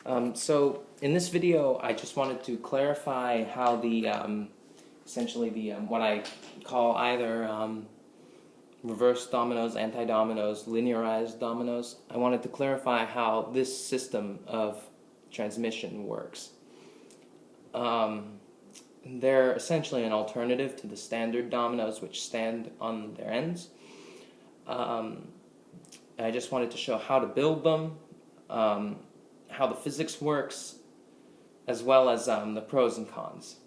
So in this video, I just wanted to clarify how the essentially the what I call either reverse dominoes, anti-dominoes, linearized dominoes. I wanted to clarify how this system of transmission works. They're essentially an alternative to the standard dominoes, which stand on their ends. I just wanted to show how to build them, how the physics works, as well as the pros and cons.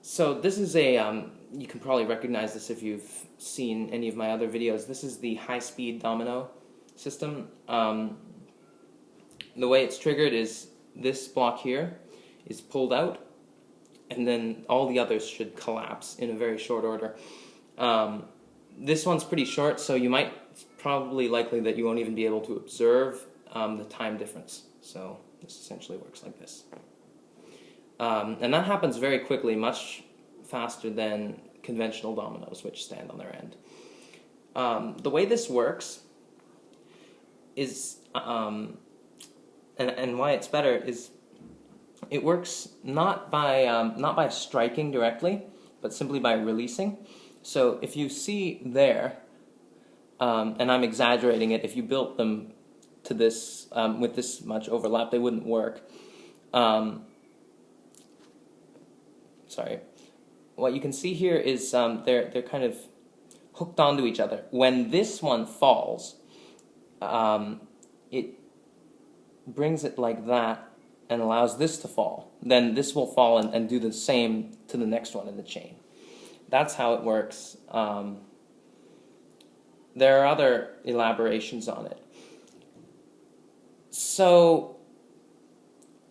So this is a, you can probably recognize this if you've seen any of my other videos. This is the high-speed domino system. The way it's triggered is this block here is pulled out, and then all the others should collapse in a very short order. This one's pretty short, so it's probably likely that you won't even be able to observe the time difference. So this essentially works like this. And that happens very quickly, much faster than conventional dominoes, which stand on their end. The way this works is, and why it's better is, it works not by striking directly, but simply by releasing. So if you see there, and I'm exaggerating it, if you built them to this with this much overlap, they wouldn't work. Sorry. What you can see here is they're kind of hooked onto each other. When this one falls, it brings it like that and allows this to fall. Then this will fall and do the same to the next one in the chain. That's how it works. There are other elaborations on it. So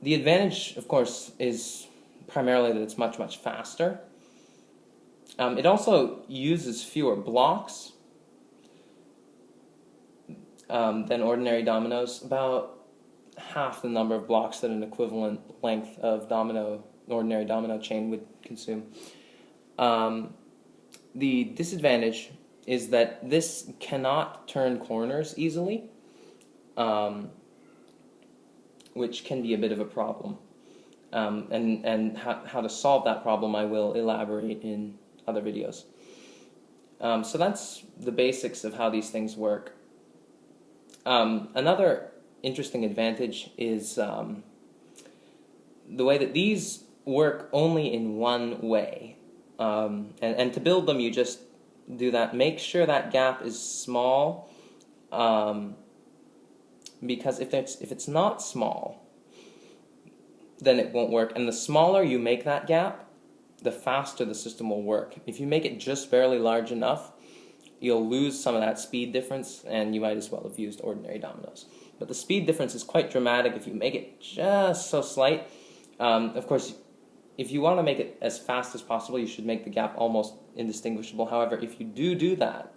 the advantage, of course, is primarily that it's much, much faster. It also uses fewer blocks than ordinary dominoes, about half the number of blocks that an equivalent length of ordinary domino chain would consume. The disadvantage is that this cannot turn corners easily, which can be a bit of a problem. And how to solve that problem I will elaborate in other videos. So that's the basics of how these things work. Another interesting advantage is the way that these work only in one way. And to build them, you just do that. Make sure that gap is small, because if it's not small, then it won't work. And the smaller you make that gap, the faster the system will work. If you make it just barely large enough, you'll lose some of that speed difference, and you might as well have used ordinary dominoes. But the speed difference is quite dramatic if you make it just so slight. Of course, if you want to make it as fast as possible, you should make the gap almost indistinguishable. However, if you do that,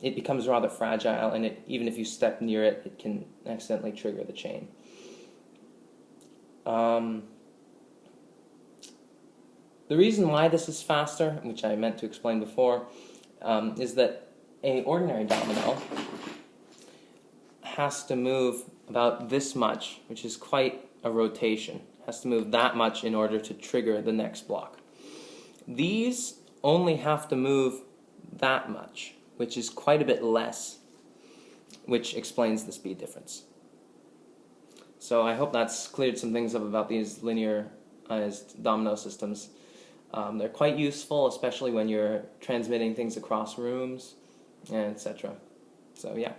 it becomes rather fragile, and even if you step near it, it can accidentally trigger the chain. The reason why this is faster, which I meant to explain before, is that an ordinary domino has to move about this much, which is quite a rotation. Has to move that much in order to trigger the next block. These only have to move that much, which is quite a bit less, which explains the speed difference. So I hope that's cleared some things up about these linearized domino systems. They're quite useful, especially when you're transmitting things across rooms, and etc. So yeah.